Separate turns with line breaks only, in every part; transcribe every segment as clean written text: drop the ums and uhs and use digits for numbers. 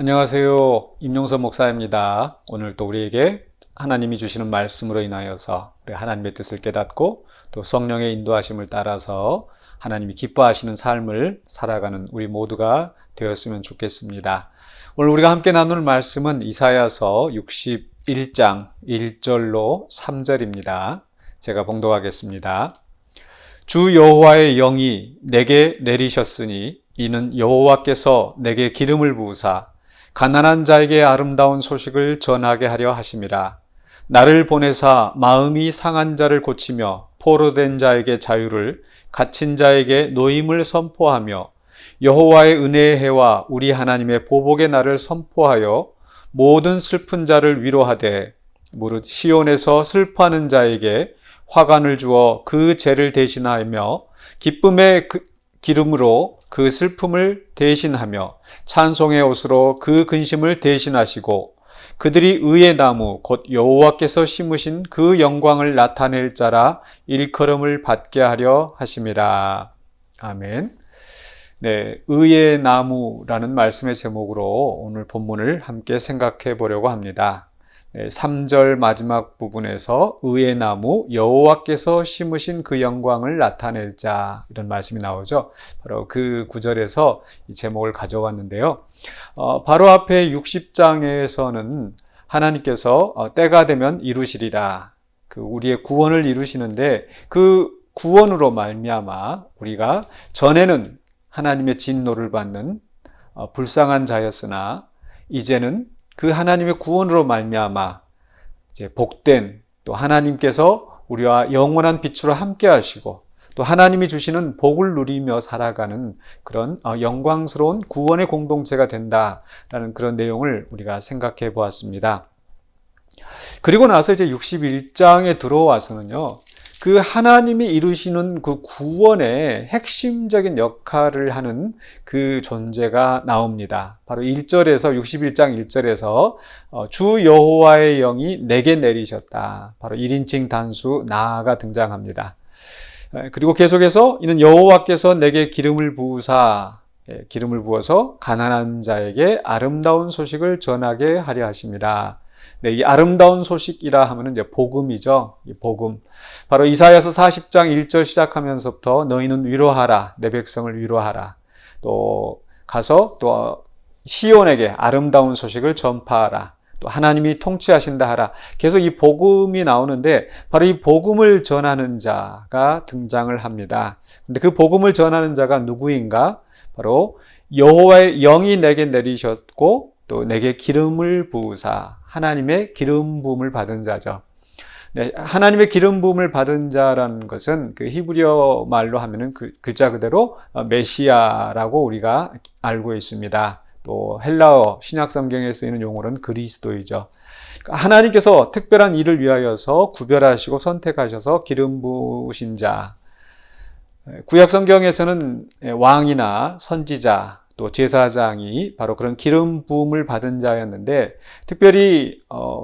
안녕하세요. 임용서 목사입니다. 오늘 또 우리에게 하나님이 주시는 말씀으로 인하여서 우리 하나님의 뜻을 깨닫고 또 성령의 인도하심을 따라서 하나님이 기뻐하시는 삶을 살아가는 우리 모두가 되었으면 좋겠습니다. 오늘 우리가 함께 나눌 말씀은 이사야서 61장 1절로 3절입니다. 제가 봉독하겠습니다. 주 여호와의 영이 내게 내리셨으니 이는 여호와께서 내게 기름을 부으사 가난한 자에게 아름다운 소식을 전하게 하려 하심이라. 나를 보내사 마음이 상한 자를 고치며 포로된 자에게 자유를, 갇힌 자에게 노임을 선포하며 여호와의 은혜의 해와 우리 하나님의 보복의 날을 선포하여 모든 슬픈 자를 위로하되 무릇 시온에서 슬퍼하는 자에게 화관을 주어 그 죄를 대신하며 기쁨의 기름으로 그 슬픔을 대신하며 찬송의 옷으로 그 근심을 대신하시고 그들이 의의 나무 곧 여호와께서 심으신 그 영광을 나타낼 자라 일컬음을 받게 하려 하심이라. 아멘. 네, 의의 나무라는 말씀의 제목으로 오늘 본문을 함께 생각해 보려고 합니다. 3절 마지막 부분에서 의의 나무 여호와께서 심으신 그 영광을 나타낼 자, 이런 말씀이 나오죠. 바로 그 구절에서 이 제목을 가져왔는데요. 바로 앞에 60장에서는 하나님께서 때가 되면 이루시리라, 우리의 구원을 이루시는데 그 구원으로 말미암아 우리가 전에는 하나님의 진노를 받는 불쌍한 자였으나 이제는 그 하나님의 구원으로 말미암아 이제 복된, 또 하나님께서 우리와 영원한 빛으로 함께 하시고 또 하나님이 주시는 복을 누리며 살아가는 그런 영광스러운 구원의 공동체가 된다라는 그런 내용을 우리가 생각해 보았습니다. 그리고 나서 이제 61장에 들어와서는요, 그 하나님이 이루시는 그 구원의 핵심적인 역할을 하는 그 존재가 나옵니다. 바로 1절에서 61장 1절에서 주 여호와의 영이 내게 내리셨다. 바로 1인칭 단수 나가 등장합니다. 그리고 계속해서 이는 여호와께서 내게 기름을 부으사, 기름을 부어서 가난한 자에게 아름다운 소식을 전하게 하려 하심이라. 네, 이 아름다운 소식이라 하면은 이제 복음이죠. 이 복음. 바로 이사야서 40장 1절 시작하면서부터 너희는 위로하라, 내 백성을 위로하라. 또 가서 또 시온에게 아름다운 소식을 전파하라. 또 하나님이 통치하신다 하라. 계속 이 복음이 나오는데 바로 이 복음을 전하는 자가 등장을 합니다. 근데 그 복음을 전하는 자가 누구인가? 바로 여호와의 영이 내게 내리셨고 또 내게 기름을 부으사, 하나님의 기름 부음을 받은 자죠. 네, 하나님의 기름 부음을 받은 자라는 것은 그 히브리어 말로 하면은 그 글자 그대로 메시아라고 우리가 알고 있습니다. 또 헬라어 신약 성경에 쓰이는 용어로는 그리스도이죠. 하나님께서 특별한 일을 위하여서 구별하시고 선택하셔서 기름 부으신 자. 구약 성경에서는 왕이나 선지자, 또 제사장이 바로 그런 기름 부음을 받은 자였는데, 특별히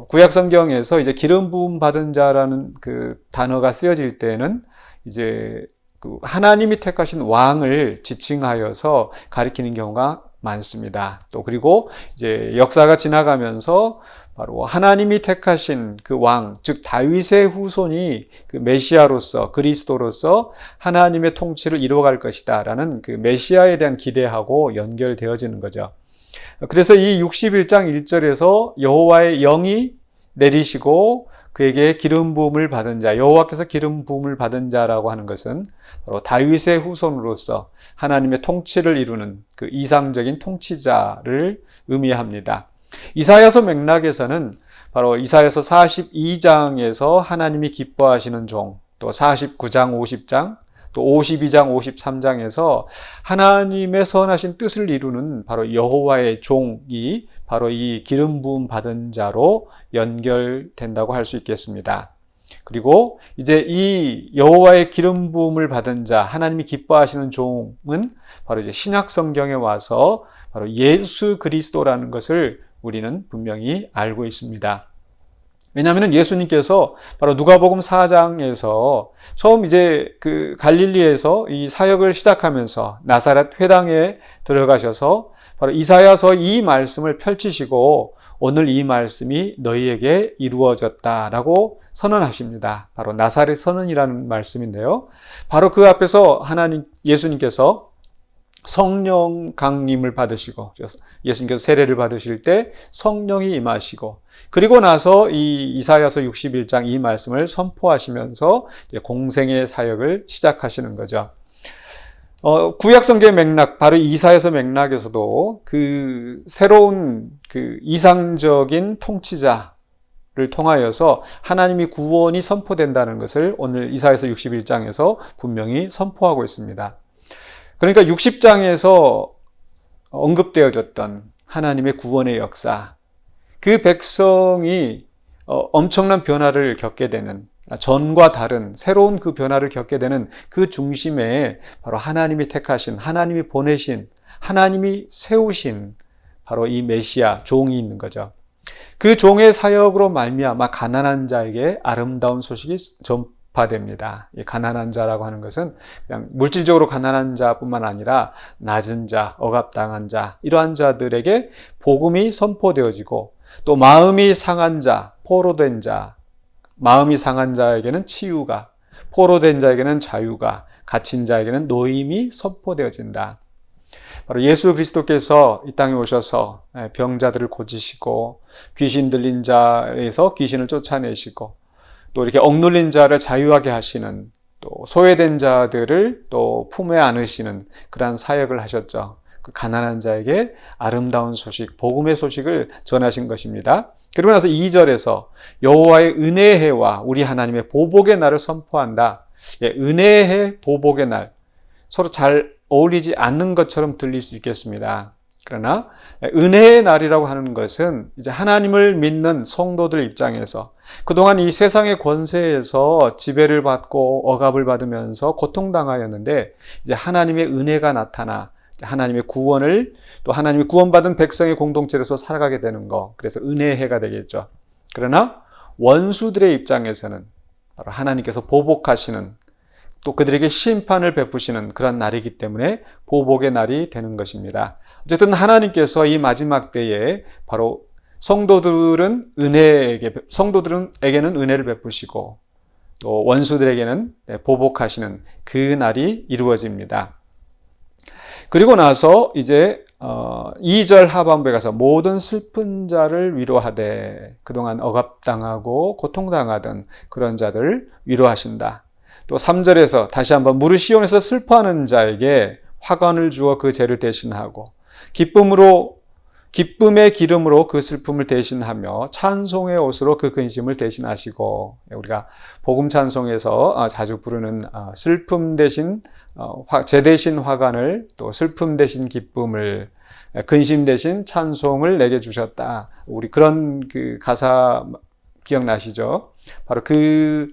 구약 성경에서 이제 기름 부음 받은 자라는 그 단어가 쓰여질 때는 이제 그 하나님이 택하신 왕을 지칭하여서 가리키는 경우가 많습니다. 또 그리고 이제 역사가 지나가면서 바로 하나님이 택하신 그 왕, 즉 다윗의 후손이 그 메시아로서, 그리스도로서 하나님의 통치를 이루어갈 것이다 라는 그 메시아에 대한 기대하고 연결되어지는 거죠. 그래서 이 61장 1절에서 여호와의 영이 내리시고 그에게 기름 부음을 받은 자, 여호와께서 기름 부음을 받은 자라고 하는 것은 바로 다윗의 후손으로서 하나님의 통치를 이루는 그 이상적인 통치자를 의미합니다. 이사야서 맥락에서는 바로 이사야서 42장에서 하나님이 기뻐하시는 종, 또 49장 50장, 또 52장 53장에서 하나님의 선하신 뜻을 이루는 바로 여호와의 종이 바로 이 기름 부음 받은 자로 연결된다고 할 수 있겠습니다. 그리고 이제 이 여호와의 기름 부음을 받은 자, 하나님이 기뻐하시는 종은 바로 이제 신약 성경에 와서 바로 예수 그리스도라는 것을 우리는 분명히 알고 있습니다. 왜냐하면 예수님께서 바로 누가복음 4장에서 처음 이제 그 갈릴리에서 이 사역을 시작하면서 나사렛 회당에 들어가셔서 바로 이사야서 이 말씀을 펼치시고 오늘 이 말씀이 너희에게 이루어졌다라고 선언하십니다. 바로 나사렛 선언이라는 말씀인데요. 바로 그 앞에서 예수님께서 성령 강림을 받으시고, 예수님께서 세례를 받으실 때 성령이 임하시고, 그리고 나서 이 이사야서 61장 이 말씀을 선포하시면서 공생의 사역을 시작하시는 거죠. 구약성경의 맥락, 바로 이사야서 맥락에서도 그 새로운 그 이상적인 통치자를 통하여서 하나님의 구원이 선포된다는 것을 오늘 이사야서 61장에서 분명히 선포하고 있습니다. 그러니까 60장에서 언급되어졌던 하나님의 구원의 역사, 그 백성이 엄청난 변화를 겪게 되는, 전과 다른 새로운 그 변화를 겪게 되는 그 중심에 바로 하나님이 택하신, 하나님이 보내신, 하나님이 세우신 바로 이 메시아 종이 있는 거죠. 그 종의 사역으로 말미암아 가난한 자에게 아름다운 소식이 전파됩니다. 이 가난한 자라고 하는 것은 그냥 물질적으로 가난한 자뿐만 아니라 낮은 자, 억압당한 자, 이러한 자들에게 복음이 선포되어지고, 또 마음이 상한 자, 포로된 자, 마음이 상한 자에게는 치유가, 포로된 자에게는 자유가, 갇힌 자에게는 노임이 선포되어진다. 바로 예수 그리스도께서 이 땅에 오셔서 병자들을 고치시고, 귀신 들린 자에서 귀신을 쫓아내시고, 또 이렇게 억눌린 자를 자유하게 하시는, 또 소외된 자들을 또 품에 안으시는 그러한 사역을 하셨죠. 그 가난한 자에게 아름다운 소식, 복음의 소식을 전하신 것입니다. 그리고 나서 2절에서 여호와의 은혜의 해와 우리 하나님의 보복의 날을 선포한다. 은혜의 해, 보복의 날, 서로 잘 어울리지 않는 것처럼 들릴 수 있겠습니다. 그러나 은혜의 날이라고 하는 것은 이제 하나님을 믿는 성도들 입장에서 그동안 이 세상의 권세에서 지배를 받고 억압을 받으면서 고통당하였는데, 이제 하나님의 은혜가 나타나 하나님의 구원을, 또 하나님의 구원받은 백성의 공동체로서 살아가게 되는 것, 그래서 은혜의 해가 되겠죠. 그러나 원수들의 입장에서는 바로 하나님께서 보복하시는, 또 그들에게 심판을 베푸시는 그런 날이기 때문에 보복의 날이 되는 것입니다. 어쨌든 하나님께서 이 마지막 때에 바로 성도들에게는 은혜를 베푸시고, 또 원수들에게는 보복하시는 그 날이 이루어집니다. 그리고 나서 이제 2절 하반부에 가서 모든 슬픈 자를 위로하되, 그동안 억압당하고 고통당하던 그런 자들을 위로하신다. 또 3절에서 다시 한번 무릇 시온에서 슬퍼하는 자에게 화관을 주어 그 죄를 대신하고, 기쁨의 기름으로 그 슬픔을 대신하며 찬송의 옷으로 그 근심을 대신하시고, 우리가 복음 찬송에서 자주 부르는 슬픔 대신 죄 대신 화관을, 또 슬픔 대신 기쁨을, 근심 대신 찬송을 내게 주셨다. 우리 그런 그 가사 기억나시죠? 바로 그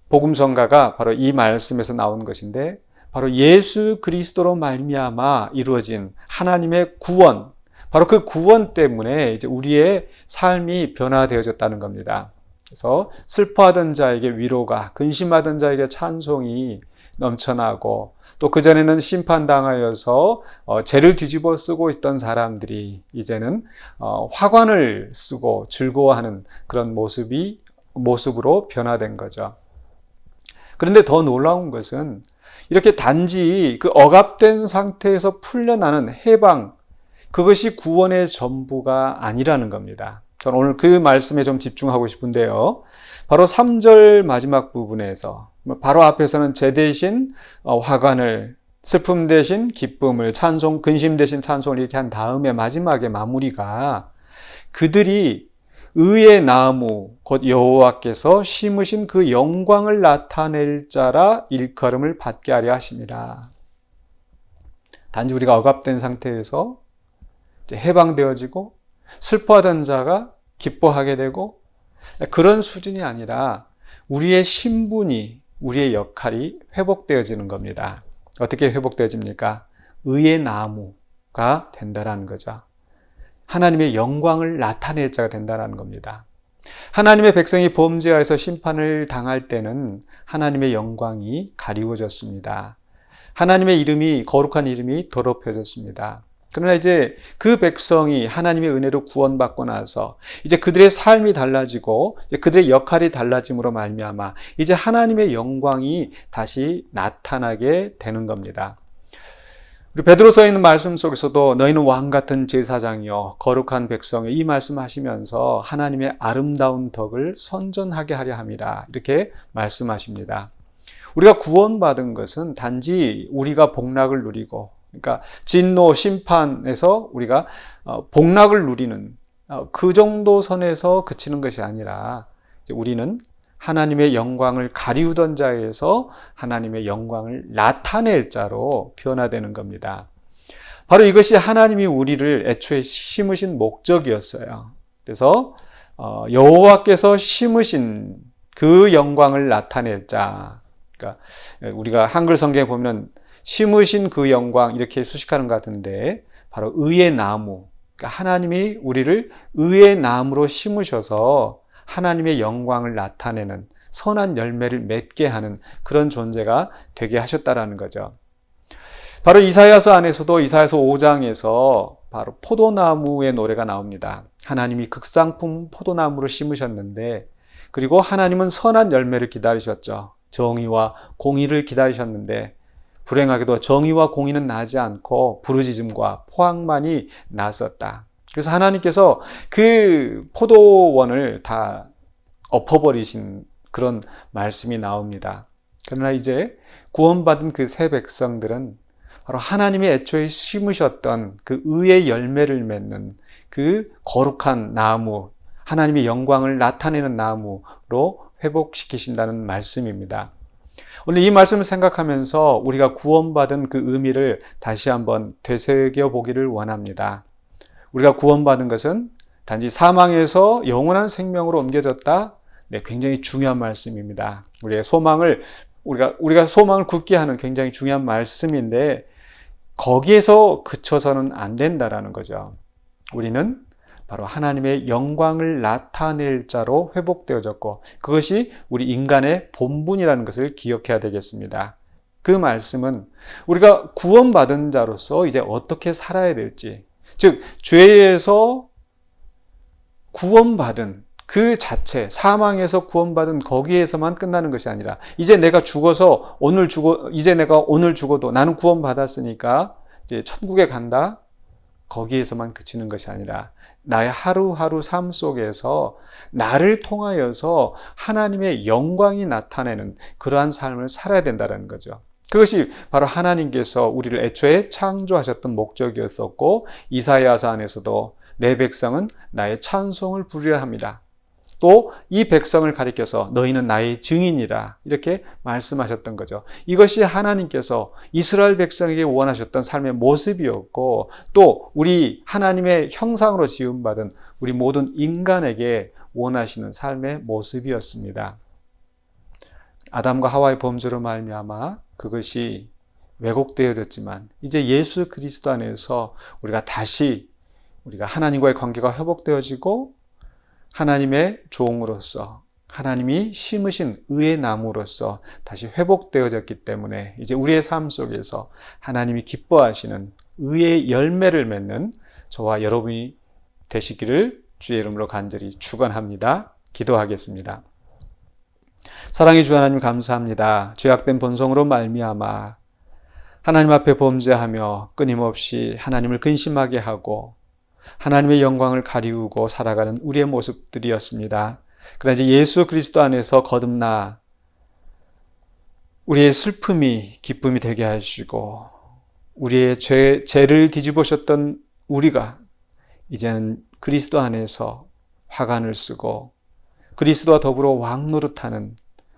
복음성가가 바로 이 말씀에서 나온 것인데, 바로 예수 그리스도로 말미암아 이루어진 하나님의 구원, 바로 그 구원 때문에 이제 우리의 삶이 변화되어졌다는 겁니다. 그래서 슬퍼하던 자에게 위로가, 근심하던 자에게 찬송이 넘쳐나고, 또 그전에는 심판당하여서 죄를 뒤집어 쓰고 있던 사람들이 이제는 화관을 쓰고 즐거워하는 그런 모습으로 변화된 거죠. 그런데 더 놀라운 것은 이렇게 단지 그 억압된 상태에서 풀려나는 해방, 그것이 구원의 전부가 아니라는 겁니다. 저는 오늘 그 말씀에 좀 집중하고 싶은데요. 바로 3절 마지막 부분에서, 바로 앞에서는 죄 대신 화관을, 슬픔 대신 기쁨을, 찬송, 근심 대신 찬송을 이렇게 한 다음에 마지막에 마무리가 그들이 의의 나무 곧 여호와께서 심으신 그 영광을 나타낼 자라 일컬음을 받게 하려 하심이라. 단지 우리가 억압된 상태에서 이제 해방되어지고 슬퍼하던 자가 기뻐하게 되고, 그런 수준이 아니라 우리의 신분이, 우리의 역할이 회복되어지는 겁니다. 어떻게 회복되어집니까? 의의 나무가 된다라는 거죠. 하나님의 영광을 나타낼 자가 된다는 겁니다. 하나님의 백성이 범죄하여서 심판을 당할 때는 하나님의 영광이 가리워졌습니다. 하나님의 이름이, 거룩한 이름이 더럽혀졌습니다. 그러나 이제 그 백성이 하나님의 은혜로 구원받고 나서 이제 그들의 삶이 달라지고 이제 그들의 역할이 달라짐으로 말미암아 이제 하나님의 영광이 다시 나타나게 되는 겁니다. 우리 베드로서에 있는 말씀 속에서도 너희는 왕 같은 제사장이요 거룩한 백성이요 이 말씀하시면서 하나님의 아름다운 덕을 선전하게 하려 함이라 이렇게 말씀하십니다. 우리가 구원받은 것은 단지 우리가 복락을 누리고 그러니까 진노 심판에서 우리가 복락을 누리는 그 정도 선에서 그치는 것이 아니라 우리는 하나님의 영광을 가리우던 자에서 하나님의 영광을 나타낼 자로 변화되는 겁니다. 바로 이것이 하나님이 우리를 애초에 심으신 목적이었어요. 그래서 여호와께서 심으신 그 영광을 나타낼 자. 그러니까 우리가 한글 성경에 보면 심으신 그 영광 이렇게 수식하는 것 같은데 바로 의의 나무. 그러니까 하나님이 우리를 의의 나무로 심으셔서 하나님의 영광을 나타내는 선한 열매를 맺게 하는 그런 존재가 되게 하셨다라는 거죠. 바로 이사야서 안에서도 이사야서 5장에서 바로 포도나무의 노래가 나옵니다. 하나님이 극상품 포도나무로 심으셨는데 그리고 하나님은 선한 열매를 기다리셨죠. 정의와 공의를 기다리셨는데 불행하게도 정의와 공의는 나지 않고 부르짖음과 포악만이 났었다. 그래서 하나님께서 그 포도원을 다 엎어버리신 그런 말씀이 나옵니다. 그러나 이제 구원받은 그 새 백성들은 바로 하나님의 애초에 심으셨던 그 의의 열매를 맺는 그 거룩한 나무, 하나님의 영광을 나타내는 나무로 회복시키신다는 말씀입니다. 오늘 이 말씀을 생각하면서 우리가 구원받은 그 의미를 다시 한번 되새겨 보기를 원합니다. 우리가 구원받은 것은 단지 사망에서 영원한 생명으로 옮겨졌다. 네, 굉장히 중요한 말씀입니다. 우리가 소망을 굳게 하는 굉장히 중요한 말씀인데 거기에서 그쳐서는 안 된다라는 거죠. 우리는 바로 하나님의 영광을 나타낼 자로 회복되어졌고 그것이 우리 인간의 본분이라는 것을 기억해야 되겠습니다. 그 말씀은 우리가 구원받은 자로서 이제 어떻게 살아야 될지, 즉 죄에서 구원받은 그 자체, 사망에서 구원받은 거기에서만 끝나는 것이 아니라 이제 내가 오늘 죽어도 나는 구원받았으니까 이제 천국에 간다. 거기에서만 그치는 것이 아니라 나의 하루하루 삶 속에서 나를 통하여서 하나님의 영광이 나타내는 그러한 삶을 살아야 된다는 거죠. 그것이 바로 하나님께서 우리를 애초에 창조하셨던 목적이었었고 이사야서 안에서도 내 백성은 나의 찬송을 부르려 합니다. 또 이 백성을 가리켜서 너희는 나의 증인이라 이렇게 말씀하셨던 거죠. 이것이 하나님께서 이스라엘 백성에게 원하셨던 삶의 모습이었고 또 우리 하나님의 형상으로 지음받은 우리 모든 인간에게 원하시는 삶의 모습이었습니다. 아담과 하와의 범죄로 말미암아 그것이 왜곡되어졌지만 이제 예수 그리스도 안에서 우리가 다시 우리가 하나님과의 관계가 회복되어지고 하나님의 종으로서 하나님이 심으신 의의 나무로서 다시 회복되어졌기 때문에 이제 우리의 삶 속에서 하나님이 기뻐하시는 의의 열매를 맺는 저와 여러분이 되시기를 주의 이름으로 간절히 축원합니다. 기도하겠습니다. 사랑의 주 하나님 감사합니다. 죄악된 본성으로 말미암아 하나님 앞에 범죄하며 끊임없이 하나님을 근심하게 하고 하나님의 영광을 가리우고 살아가는 우리의 모습들이었습니다. 그러나 이제 예수 그리스도 안에서 거듭나 우리의 슬픔이 기쁨이 되게 하시고 우리의 죄를 뒤집으셨던 우리가 이제는 그리스도 안에서 화관을 쓰고 그리스도와 더불어 왕노릇하는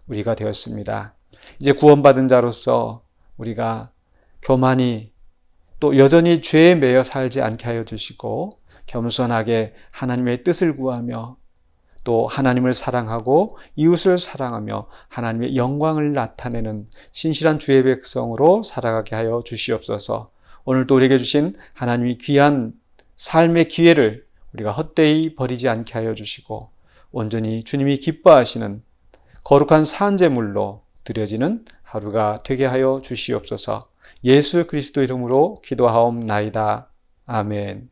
우리가 되었습니다. 이제 구원받은 자로서 우리가 교만히 또 여전히 죄에 매여 살지 않게 하여 주시고 겸손하게 하나님의 뜻을 구하며 또 하나님을 사랑하고 이웃을 사랑하며 하나님의 영광을 나타내는 신실한 주의 백성으로 살아가게 하여 주시옵소서. 오늘 또 우리에게 주신 하나님의 귀한 삶의 기회를 우리가 헛되이 버리지 않게 하여 주시고 온전히 주님이 기뻐하시는 거룩한 산제물로 드려지는 하루가 되게 하여 주시옵소서. 예수 그리스도 이름으로 기도하옵나이다. 아멘.